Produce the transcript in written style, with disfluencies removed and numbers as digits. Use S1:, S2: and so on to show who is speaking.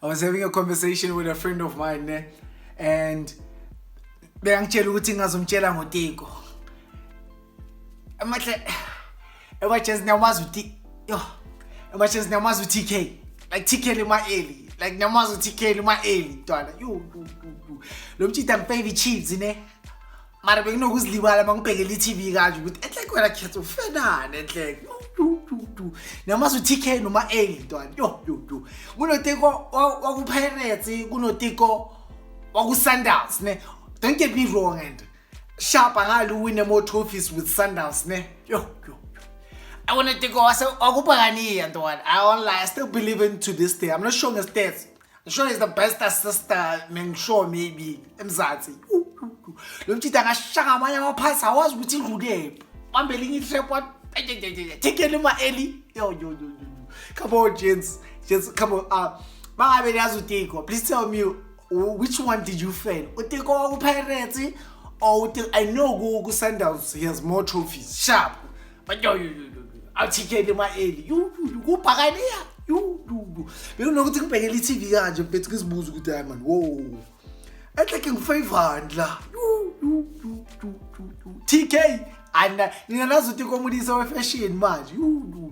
S1: I was having a conversation with a friend of mine, ne? And bengangitshela ukuthi ngazomtshela ngoTiko. Amahle just namazi uTiko. Yo. Just namazi uTK. Like TK lema eli. Like namazi uTK lema eli ntwana. Yo. Lo mtshita ngipheve chips ne. Mara benginokuzilibala mangibhekela iTV kanje ukuthi enhle kwena khetha ufenane enhle. Namazi uTK noma eli ntwana. Yo. KunoTiko wakuPirates, kunoTiko wakuSundowns ne. Don't get me wrong, and Sharp angalu win more trophies with Sundowns ne. Yo. I want to go Akupagani and one. I won't lie, I still believe in to this day. I'm not showing the stats. I'm sure he's the best assistant. I'm sure maybe Mzansi. Lumchita ngashaka manya maphasa was with Rude. I'm building it report. Take it my Ellie. Yo. Come on, gents. Just come on. Please tell me which one did you fail? Utiko Pirates or I know go Sundowns. He has more trophies. Sharp. But yo. I'll take it in my aid. You go Pagania. You. You know what to pay a little TV and bet because booze with diamond. Whoa. I'm taking 500. You. TK. And you know, that's what you come with this fashion, man. You.